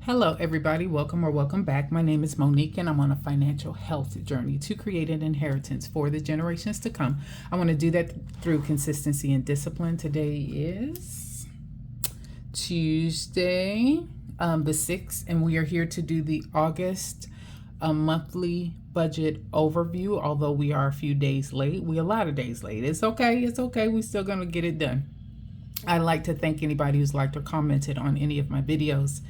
Hello, everybody. Welcome or welcome back. My name is Monique, and I'm on a financial health journey to create an inheritance for the generations to come. I want to do that through consistency and discipline. Today is Tuesday, the 6th, and we are here to do the August monthly budget overview. Although we are a few days late, we a lot of days late. It's okay. It's okay. We're still going to get it done. I'd like to thank anybody who's liked or commented on any of my videos,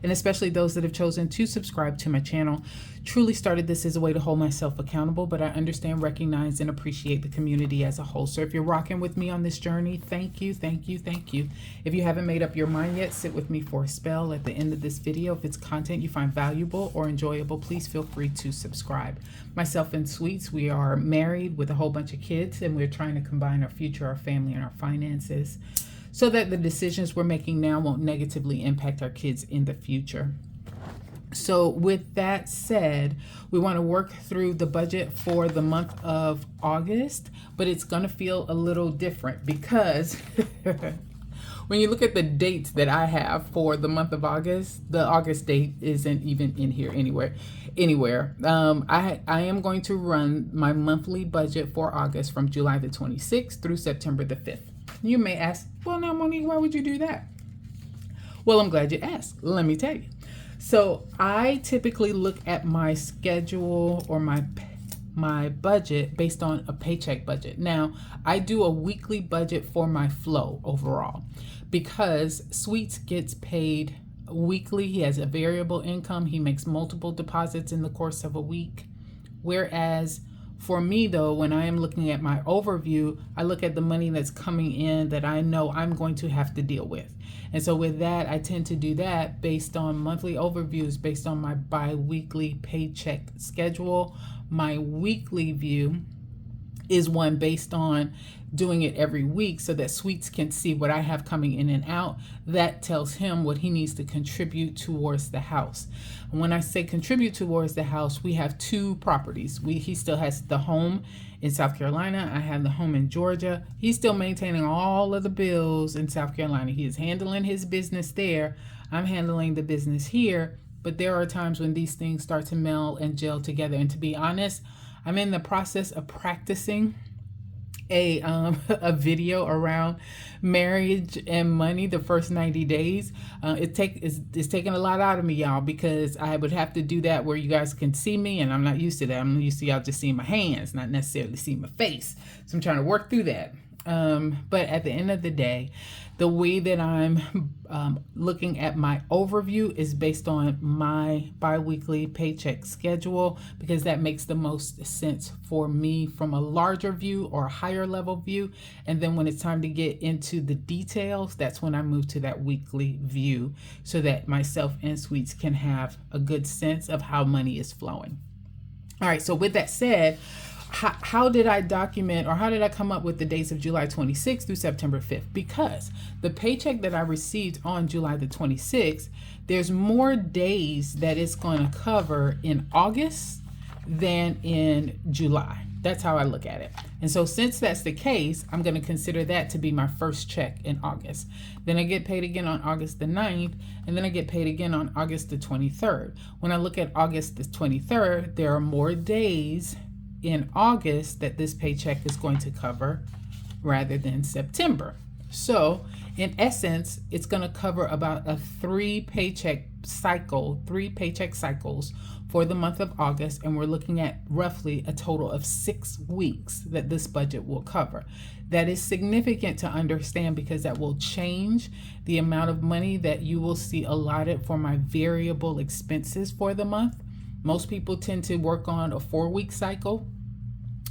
and especially those that have chosen to subscribe to my channel. Truly started this as a way to hold myself accountable, but I understand, recognize, and appreciate the community as a whole. So if you're rocking with me on this journey, thank you, thank you, thank you. If you haven't made up your mind yet, sit with me for a spell at the end of this video. If it's content you find valuable or enjoyable, please feel free to subscribe. Myself and Sweets, we are married with a whole bunch of kids, and we're trying to combine our future, our family, and our finances, so that the decisions we're making now won't negatively impact our kids in the future. So with that said, we want to work through the budget for the month of August, but it's going to feel a little different because when you look at the dates that I have for the month of August, the August date isn't even in here anywhere. I am going to run my monthly budget for August from July the 26th through September the 5th. You may ask, well, now, Monique, why would you do that? Well, I'm glad you asked. Let me tell you. So I typically look at my schedule or my budget based on a paycheck budget. Now, I do a weekly budget for my flow overall because Sweets gets paid weekly. He has a variable income. He makes multiple deposits in the course of a week. Whereas for me, though, when I am looking at my overview, I look at the money that's coming in that I know I'm going to have to deal with. And so with that, I tend to do that based on monthly overviews, based on my bi-weekly paycheck schedule. My weekly view is one based on doing it every week so that Sweets can see what I have coming in and out. That tells him what he needs to contribute towards the house. And when I say contribute towards the house, we have two properties. He still has the home in South Carolina. I have the home in Georgia. He's still maintaining all of the bills in South Carolina. He is handling his business there. I'm handling the business here. But there are times when these things start to meld and gel together. And to be honest, I'm in the process of practicing a video around marriage and money the first 90 days. It's taking a lot out of me, y'all, because I would have to do that where you guys can see me, and I'm not used to that. I'm used to y'all just seeing my hands, not necessarily seeing my face. So I'm trying to work through that. But at the end of the day, the way that I'm looking at my overview is based on my bi-weekly paycheck schedule, because that makes the most sense for me from a larger view or a higher level view. And then when it's time to get into the details, that's when I move to that weekly view so that myself and Sweets can have a good sense of how money is flowing. All right, so with that said, how did I document, or how did I come up with the dates of July 26th through September 5th? Because the paycheck that I received on July the 26th, there's more days that it's going to cover in August than in July. That's how I look at it. And so since that's the case, I'm going to consider that to be my first check in August. Then I get paid again on August the 9th, and then I get paid again on August the 23rd. When I look at August the 23rd, there are more days in August that this paycheck is going to cover rather than September. So in essence, it's going to cover about a three paycheck cycles for the month of August. And we're looking at roughly a total of 6 weeks that this budget will cover. That is significant to understand because that will change the amount of money that you will see allotted for my variable expenses for the month. Most people tend to work on a 4-week cycle.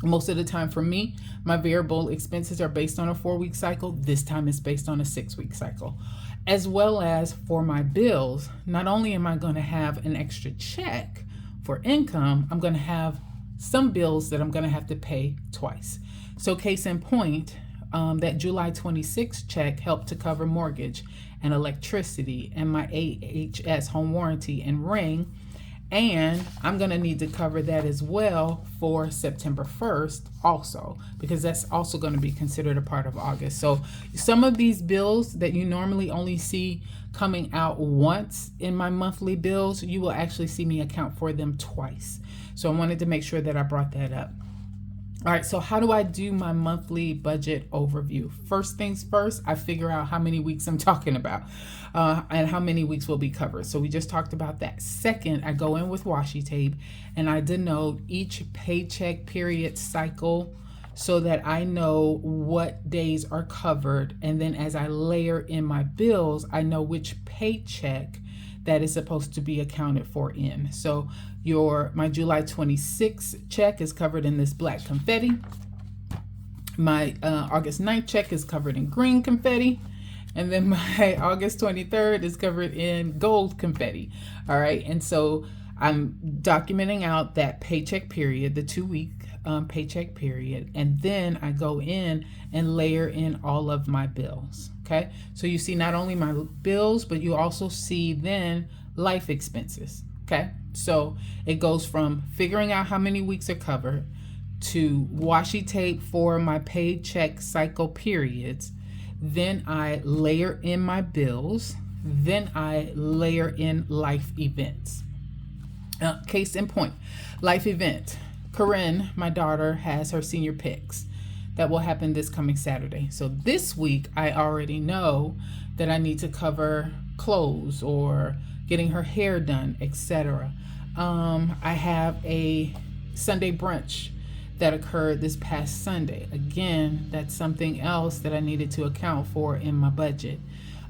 Most of the time for me, my variable expenses are based on a 4-week cycle. This time it's based on a 6-week cycle. As well as for my bills, not only am I going to have an extra check for income, I'm going to have some bills that I'm going to have to pay twice. So case in point, that July 26th check helped to cover mortgage and electricity and my AHS home warranty and ring. And I'm going to need to cover that as well for September 1st also, because that's also going to be considered a part of August. So some of these bills that you normally only see coming out once in my monthly bills, you will actually see me account for them twice. So I wanted to make sure that I brought that up. All right, so how do I do my monthly budget overview? First things first, I figure out how many weeks I'm talking about and how many weeks will be covered. So we just talked about that. Second, I go in with washi tape and I denote each paycheck period cycle so that I know what days are covered. And then as I layer in my bills, I know which paycheck that is supposed to be accounted for in. So my July 26th check is covered in this black confetti. My August 9th check is covered in green confetti. And then my August 23rd is covered in gold confetti. All right. And so I'm documenting out that paycheck period, the 2-week paycheck period. And then I go in and layer in all of my bills. Okay. So you see not only my bills, but you also see then life expenses. Okay. So it goes from figuring out how many weeks are covered to washi tape for my paycheck cycle periods. Then I layer in my bills. Then I layer in life events. Case in point, life event. Corinne, my daughter, has her senior pics. That will happen this coming Saturday. So this week, I already know that I need to cover clothes or getting her hair done, etc. I have a Sunday brunch that occurred this past Sunday. Again, that's something else that I needed to account for in my budget.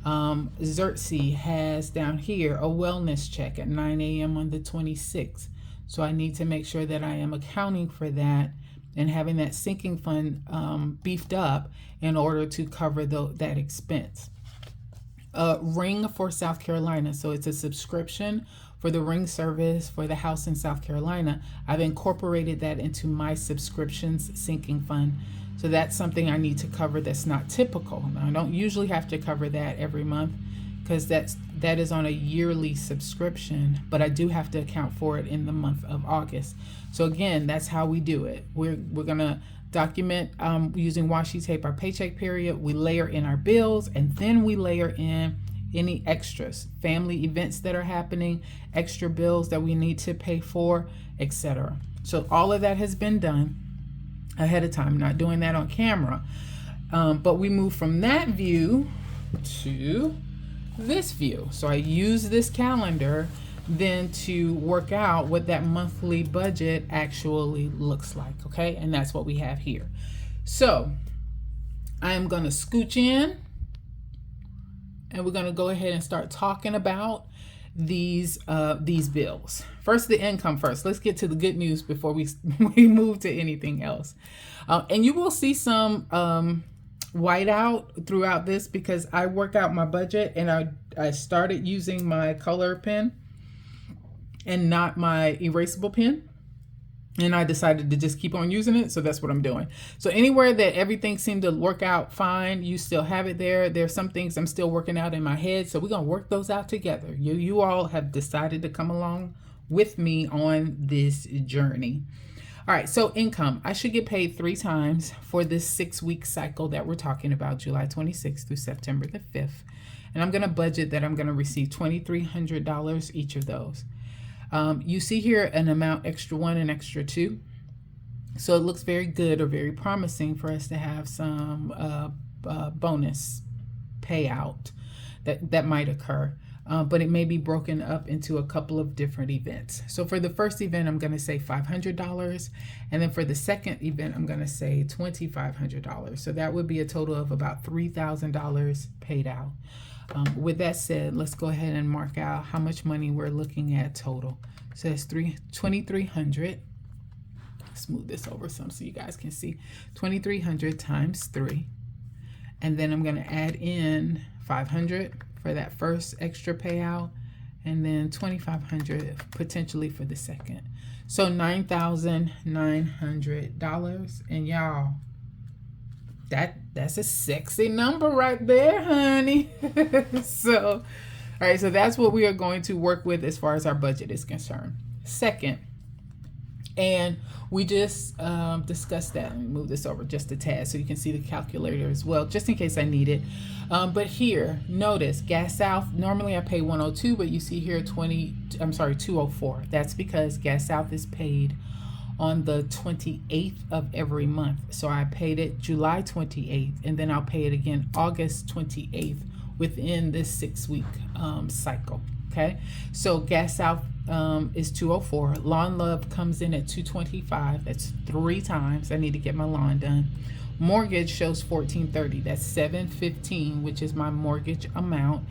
Xerxes has down here a wellness check at 9 a.m. on the 26th. So I need to make sure that I am accounting for that and having that sinking fund beefed up in order to cover that expense. Ring for South Carolina. So it's a subscription for the ring service for the house in South Carolina. I've incorporated that into my subscriptions sinking fund. So that's something I need to cover that's not typical. Now, I don't usually have to cover that every month because that is on a yearly subscription, but I do have to account for it in the month of August. So again, that's how we do it. We're gonna document using washi tape our paycheck period. We layer in our bills, and then we layer in any extras, family events that are happening, extra bills that we need to pay for, etc. So all of that has been done ahead of time, not doing that on camera. But we move from that view to this view. So I use this calendar then to work out what that monthly budget actually looks like. Okay. And that's what we have here. So I'm going to scooch in and we're going to go ahead and start talking about these bills. First, the income first. Let's get to the good news before we move to anything else. And you will see some whiteout throughout this because I work out my budget and I started using my color pen and not my erasable pen. And I decided to just keep on using it. So that's what I'm doing. So anywhere that everything seemed to work out fine, you still have it there. There's some things I'm still working out in my head. So we're going to work those out together. You all have decided to come along with me on this journey. All right. So income, I should get paid 3 times for this 6-week cycle that we're talking about, July 26th through September the 5th. And I'm going to budget that I'm going to receive $2,300 each of those. You see here an amount extra 1 and extra 2. So it looks very good or very promising for us to have some bonus payout that might occur. But it may be broken up into a couple of different events. So for the first event, I'm going to say $500. And then for the second event, I'm going to say $2,500. So that would be a total of about $3,000 paid out. With that said, let's go ahead and mark out how much money we're looking at total. So it's $2,300. Smooth this over some so you guys can see. $2,300 times 3. And then I'm going to add in $500 for that first extra payout, and then $2,500 potentially for the second. So $9,900. And y'all, that's a sexy number right there, honey. So, all right, so that's what we are going to work with as far as our budget is concerned. 2nd. And we just discussed that. Let me move this over just a tad so you can see the calculator as well, just in case I need it. But here, notice Gas South, normally I pay 102, but you see here 204. That's because Gas South is paid on the 28th of every month. So I paid it July 28th, and then I'll pay it again August 28th within this 6-week cycle. Okay, so Gas South is 204. Lawn Love comes in at 225. That's 3 times. I need to get my lawn done. Mortgage shows 1430. That's 715, which is my mortgage amount,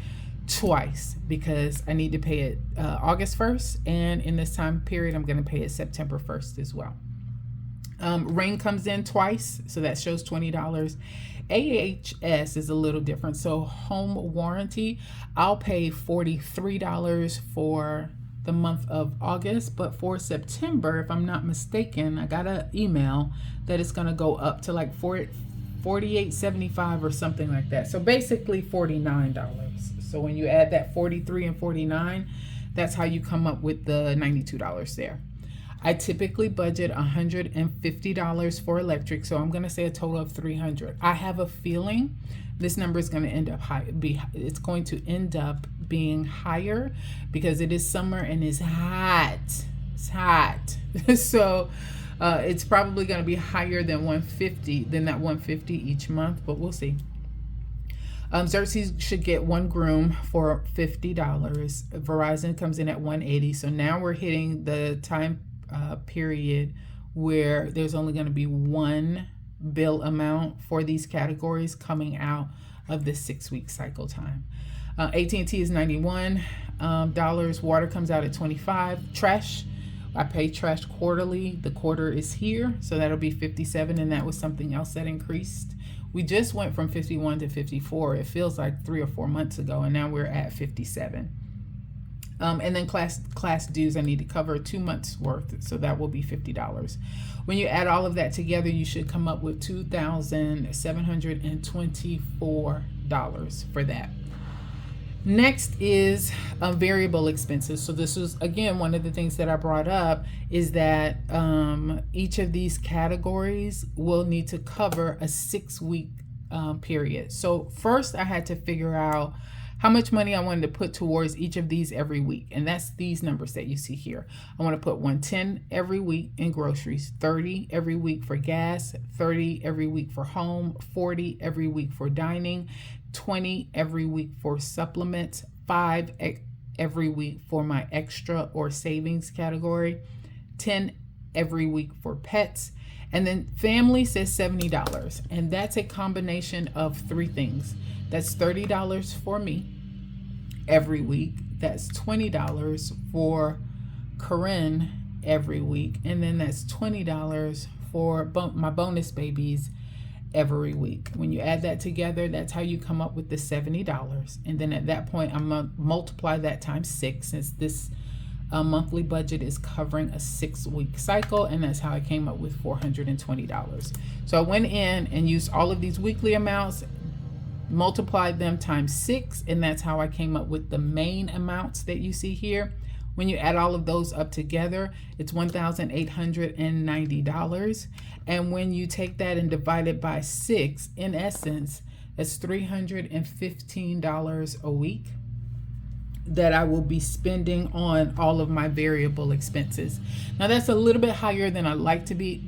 twice, because I need to pay it August 1st, and in this time period I'm going to pay it September 1st as well. Rain comes in twice, so that shows $20. AHS is a little different. So home warranty, I'll pay $43 for the month of August, but for September, if I'm not mistaken, I got an email that it's going to go up to like $48.75 or something like that. So basically $49. So when you add that 43 and 49, that's how you come up with the $92 there. I typically budget $150 for electric, so I'm going to say a total of $300. I have a feeling this number is going to end up it's going to end up being higher because it is summer and it's hot. It's hot. So it's probably going to be higher than that 150 each month, but we'll see. Xerxes should get 1 groom for $50. Verizon comes in at $180. So now we're hitting the time period where there's only going to be 1 bill amount for these categories coming out of this 6-week cycle time. AT&T is $91. Water comes out at $25. Trash, I pay trash quarterly. The quarter is here, so that'll be $57, and that was something else that increased. We just went from 51 to 54. It feels like 3 or 4 months ago, and now we're at 57. And then class dues, I need to cover 2 months worth, so that will be $50. When you add all of that together, you should come up with $2,724 for that. Next is variable expenses. So this is, again, one of the things that I brought up is that each of these categories will need to cover a 6-week period. So first I had to figure out how much money I wanted to put towards each of these every week. And that's these numbers that you see here. I want to put $110 every week in groceries, $30 every week for gas, $30 every week for home, $40 every week for dining, $20 every week for supplements, $5 every week for my extra or savings category, $10 every week for pets. And then family says $70. And that's a combination of 3 things. That's $30 for me every week. That's $20 for Corinne every week. And then that's $20 for my bonus babies every week. When you add that together, that's how you come up with the $70. And then at that point, I'm going to multiply that times 6, since this monthly budget is covering a 6-week cycle. And that's how I came up with $420. So I went in and used all of these weekly amounts, multiplied them times 6, and that's how I came up with the main amounts that you see here. When you add all of those up together, it's $1,890. And when you take that and divide it by 6, in essence, it's $315 a week that I will be spending on all of my variable expenses. Now that's a little bit higher than I like to be.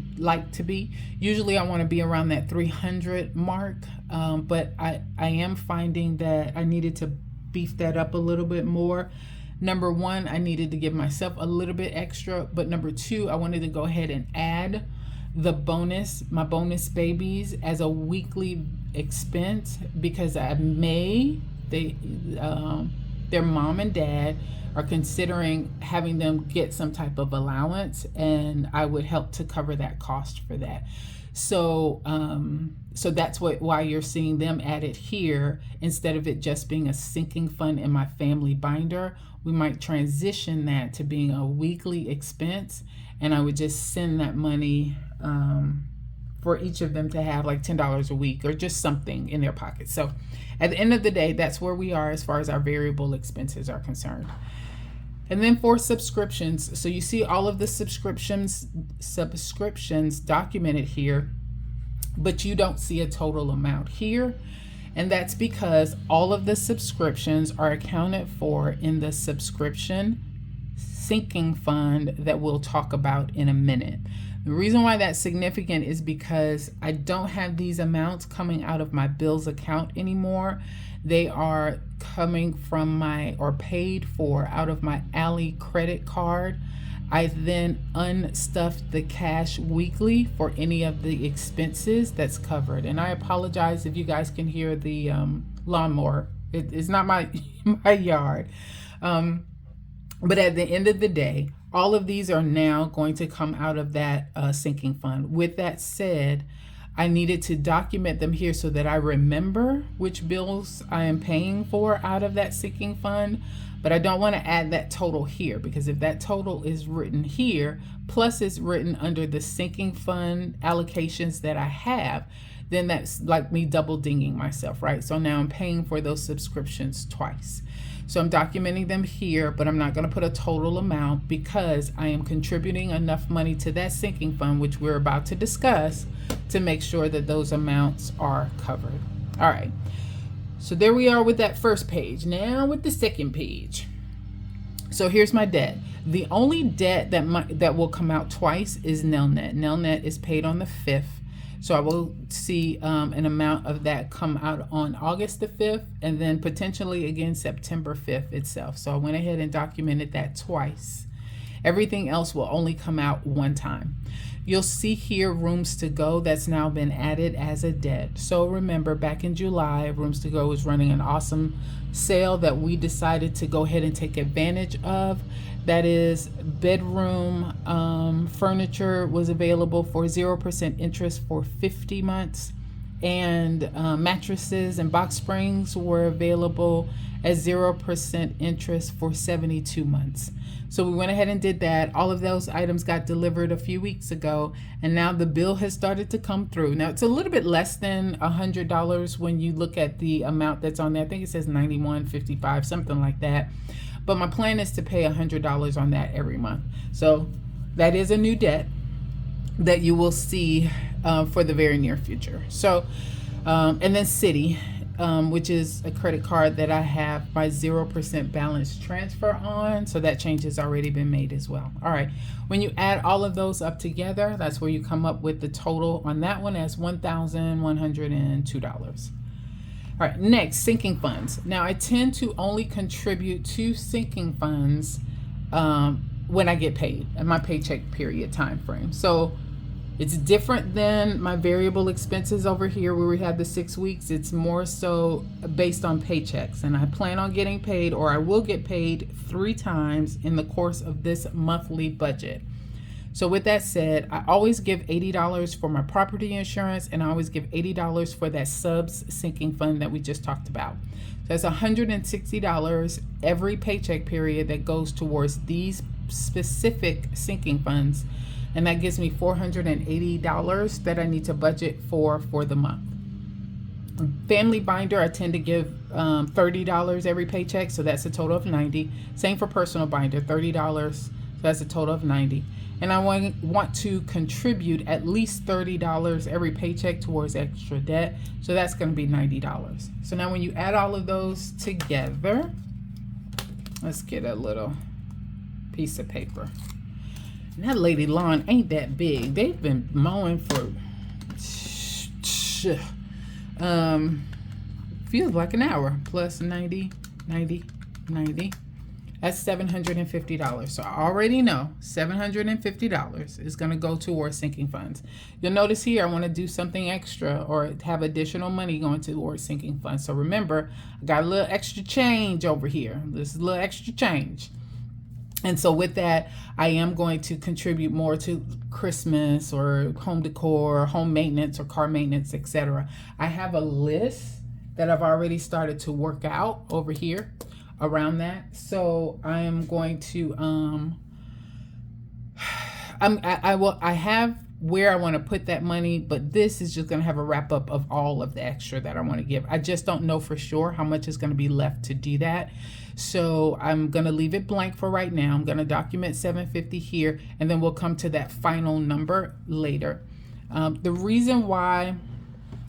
Usually I want to be around that 300 mark, but I am finding that I needed to beef that up a little bit more. Number 1, I needed to give myself a little bit extra, but number 2, I wanted to go ahead and add my bonus babies as a weekly expense, because their mom and dad are considering having them get some type of allowance, and I would help to cover that cost for that. So that's why you're seeing them added here instead of it just being a sinking fund in my family binder. We might transition that to being a weekly expense, and I would just send that money for each of them to have like $10 a week or just something in their pocket. So at the end of the day, that's where we are as far as our variable expenses are concerned. And then for subscriptions, so you see all of the subscriptions documented here, but you don't see a total amount here. And that's because all of the subscriptions are accounted for in the subscription sinking fund that we'll talk about in a minute. The reason why that's significant is because I don't have these amounts coming out of my bills account anymore. They are coming from my, or paid for out of my Ally credit card. I then unstuffed the cash weekly for any of the expenses that's covered. And I apologize if you guys can hear the lawnmower. It's not my my yard. But at the end of the day, all of these are now going to come out of that sinking fund. With that said, I needed to document them here so that I remember which bills I am paying for out of that sinking fund. But I don't want to add that total here, because if that total is written here, plus it's written under the sinking fund allocations that I have, then that's like me double dinging myself, right? So now I'm paying for those subscriptions twice. So I'm documenting them here, but I'm not going to put a total amount because I am contributing enough money to that sinking fund, which we're about to discuss, to make sure that those amounts are covered. All right. So there we are with that first page. Now with the second page. So here's my debt. The only debt that will come out twice is Nelnet. Nelnet is paid on the 5th. So I will see an amount of that come out on August the 5th, and then potentially again September 5th itself. So I went ahead and documented that twice. Everything else will only come out one time. You'll see here Rooms to Go that's now been added as a debt. So remember, back in July, Rooms to Go was running an awesome sale that we decided to go ahead and take advantage of. That is, bedroom furniture was available for 0% interest for 50 months. And mattresses and box springs were available at 0% interest for 72 months. So we went ahead and did that. All of those items got delivered a few weeks ago, and now the bill has started to come through. Now it's a little bit less than $100 when you look at the amount that's on there. I think it says $91.55, something like that. But my plan is to pay $100 on that every month. So that is a new debt that you will see for the very near future. So, and then Citi, which is a credit card that I have my 0% balance transfer on. So that change has already been made as well. All right. When you add all of those up together, that's where you come up with the total on that one as $1,102. All right, next, sinking funds. Now, I tend to only contribute to sinking funds when I get paid at my paycheck period time frame. So it's different than my variable expenses over here where we have the 6 weeks. It's more so based on paychecks, and I plan on getting paid, or I will get paid 3 times in the course of this monthly budget. So with that said, I always give $80 for my property insurance, and I always give $80 for that subs sinking fund that we just talked about. So that's $160 every paycheck period that goes towards these specific sinking funds. And that gives me $480 that I need to budget for the month. Family binder, I tend to give $30 every paycheck, so that's a total of $90. Same for personal binder, $30, so that's a total of $90. And I want to contribute at least $30 every paycheck towards extra debt, so that's going to be $90. So now when you add all of those together, let's get a little piece of paper. And that lady lawn ain't that big. They've been mowing for feels like an hour. Plus 90. That's $750. So I already know $750 is going to go towards sinking funds. You'll notice here I want to do something extra or have additional money going towards sinking funds. So remember, I got a little extra change over here. This is a little extra change. And so with that, I am going to contribute more to Christmas or home decor, home maintenance or car maintenance, etc. I have a list that I've already started to work out over here around that. So I am going to I have where I want to put that money, but this is just going to have a wrap up of all of the extra that I want to give. I just don't know for sure how much is going to be left to do that. So I'm going to leave it blank for right now. I'm going to document $750 here, and then we'll come to that final number later. The reason why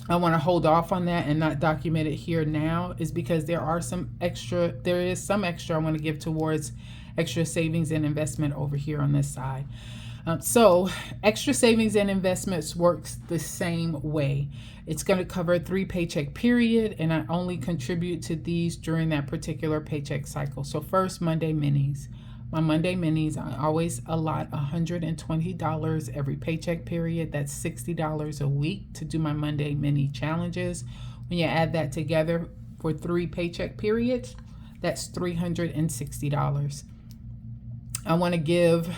I want to hold off on that and not document it here now is because there is some extra I want to give towards extra savings and investment over here on this side. So extra savings and investments works the same way. It's going to cover 3 paycheck period, and I only contribute to these during that particular paycheck cycle. So first, Monday minis. My Monday minis, I always allot $120 every paycheck period. That's $60 a week to do my Monday mini challenges. When you add that together for 3 paycheck periods, that's $360. I want to give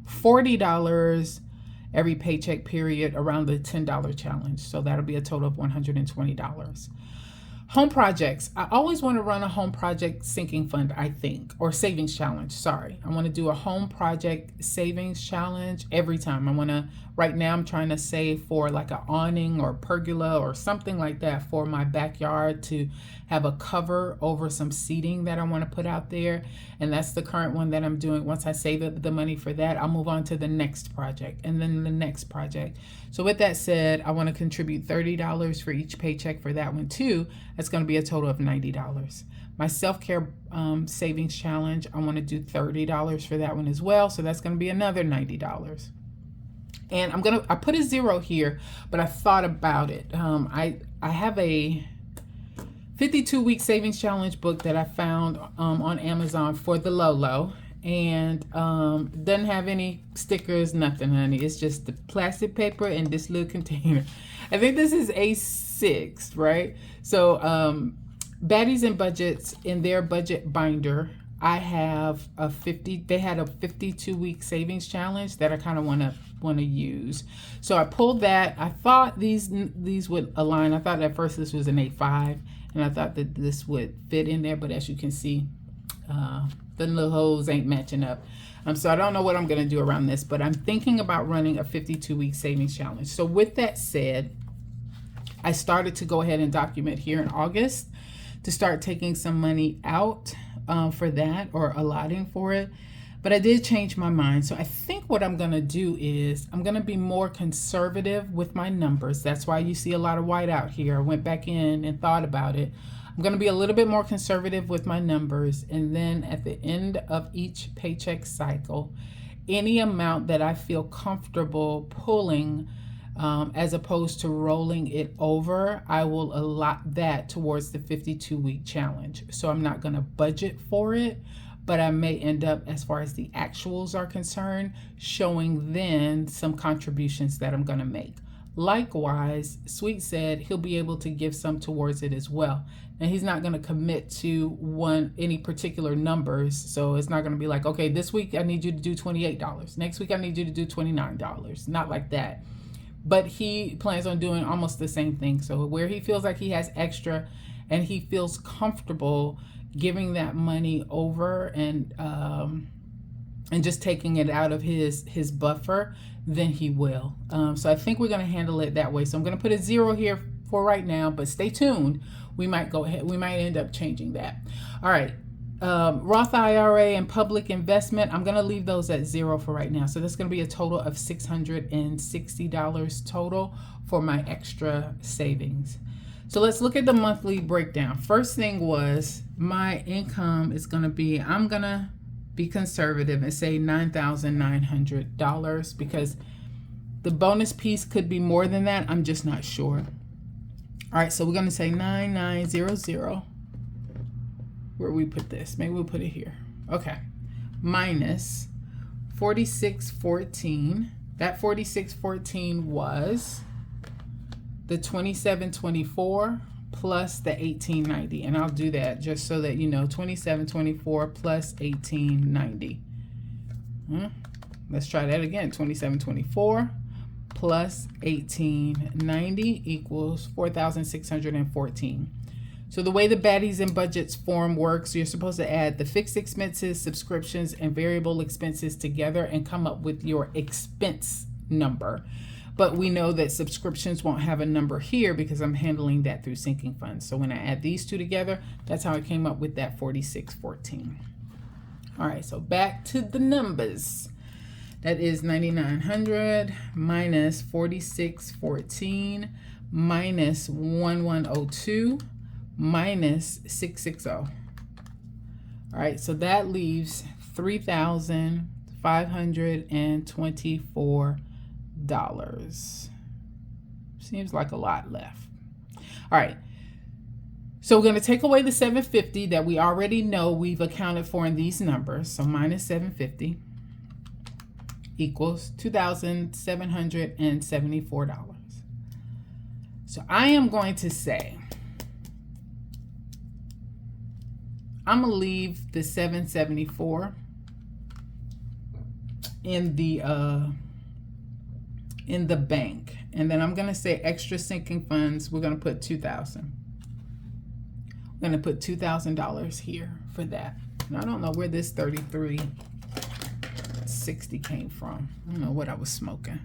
$40 every paycheck period around the $10 challenge. So that'll be a total of $120. Home projects. I always want to run a home project sinking fund, I think, or savings challenge. Sorry. I want to do a home project savings challenge every time. Right now I'm trying to save for like an awning or pergola or something like that for my backyard to have a cover over some seating that I want to put out there. And that's the current one that I'm doing. Once I save up the money for that, I'll move on to the next project and then the next project. So with that said, I want to contribute $30 for each paycheck for that one too. That's going to be a total of $90. My self-care savings challenge, I want to do $30 for that one as well. So that's going to be another $90. And I put a 0 here, but I thought about it. I have a 52-week savings challenge book that I found on Amazon for the low, and doesn't have any stickers, nothing, honey. It's just the plastic paper and this little container. I think this is A6, right? So Baddies and Budgets, in their budget binder, I have they had a 52-week savings challenge that I kind of want to use. So I pulled that. I thought these would align. I thought at first this was an 8.5, and I thought that this would fit in there, but as you can see, the little holes ain't matching up. So I don't know what I'm going to do around this, but I'm thinking about running a 52-week savings challenge. So with that said, I started to go ahead and document here in August to start taking some money out for that, or allotting for it. But I did change my mind. So I think what I'm going to do is I'm going to be more conservative with my numbers. That's why you see a lot of white out here. I went back in and thought about it. I'm going to be a little bit more conservative with my numbers. And then at the end of each paycheck cycle, any amount that I feel comfortable pulling, as opposed to rolling it over, I will allot that towards the 52-week challenge. So I'm not going to budget for it, but I may end up, as far as the actuals are concerned, showing then some contributions that I'm going to make. Likewise, Sweet said he'll be able to give some towards it as well. And he's not going to commit to any particular numbers. So it's not going to be like, okay, this week I need you to do $28. Next week I need you to do $29. Not like that. But he plans on doing almost the same thing. So where he feels like he has extra and he feels comfortable giving that money over and just taking it out of his buffer, then he will. So I think we're going to handle it that way. So I'm going to put a 0 here for right now, but stay tuned. We might go ahead. We might end up changing that. All right. Roth IRA and public investment, I'm going to leave those at 0 for right now. So that's going to be a total of $660 total for my extra savings. So let's look at the monthly breakdown. First thing was my income is going to be, I'm going to be conservative and say $9,900 because the bonus piece could be more than that. I'm just not sure. All right, so we're going to say 9900. Where we put this? Maybe we'll put it here. Okay. Minus 4614. That 4614 was the 2724 plus the 1890. And I'll do that just so that you know, 2724 plus 1890. Let's try that again. 2724 plus 1890 equals 4,614. So the way the Baddies and Budgets form works, you're supposed to add the fixed expenses, subscriptions, and variable expenses together and come up with your expense number. but we know that subscriptions won't have a number here because I'm handling that through sinking funds. So when I add these two together, that's how I came up with that 4614. All right, so back to the numbers. That is 9,900 minus 4614 minus 1102 minus 660. All right, so that leaves $3,524. Seems like a lot left. All right, so we're going to take away the 750 that we already know we've accounted for in these numbers. So minus 750 equals $2,774. So I am going to say, I'm going to leave the 774 in the bank. And then I'm going to say extra sinking funds, we're going to put $2,000. I'm going to put $2,000 here for that. And I don't know where this 3360 came from. I don't know what I was smoking.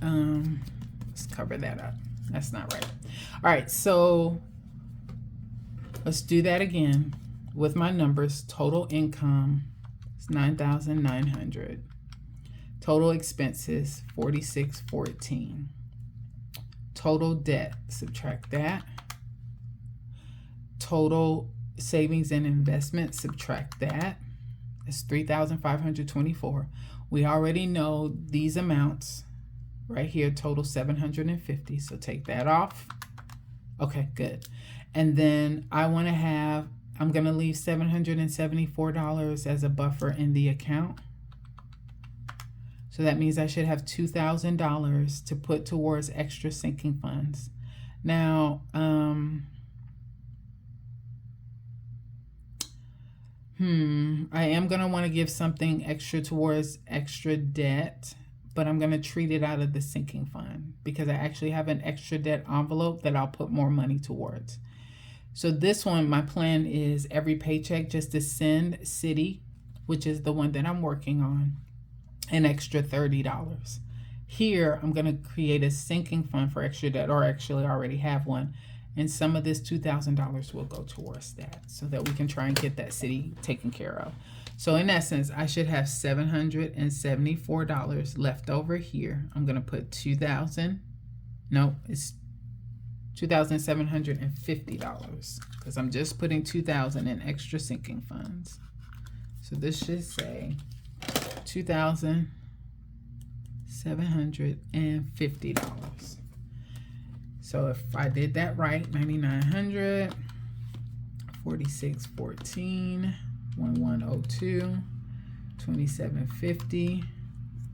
Let's cover that up. That's not right. All right, so let's do that again with my numbers. Total income is 9,900. Total expenses 4614. Total debt, subtract that. Total savings and investments, subtract that. It's 3,524. We already know these amounts right here, total 750. So take that off. Okay, good. And then I want to have, I'm going to leave $774 as a buffer in the account. So that means I should have $2,000 to put towards extra sinking funds. Now, I am going to want to give something extra towards extra debt, but I'm going to treat it out of the sinking fund because I actually have an extra debt envelope that I'll put more money towards. So this one, my plan is every paycheck just to send Citi, which is the one that I'm working on, an extra $30. Here, I'm going to create a sinking fund for extra debt, or actually I already have one. And some of this $2,000 will go towards that so that we can try and get that Citi taken care of. So in essence, I should have $774 left over here. I'm going to put $2,000. No, it's $2,750 because I'm just putting $2,000 in extra sinking funds. So this should say $2,750. So if I did that right, 9,900, 4614, 1102, 2750,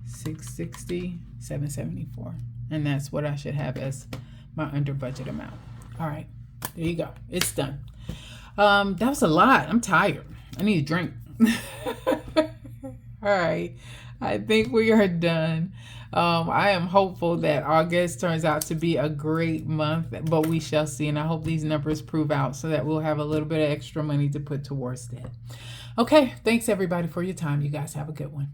660, 774. And that's what I should have as my under budget amount. All right, there you go. It's done. That was a lot. I'm tired. I need a drink. All right, I think we are done. I am hopeful that August turns out to be a great month, but we shall see. And I hope these numbers prove out so that we'll have a little bit of extra money to put towards that. Okay, thanks everybody for your time. You guys have a good one.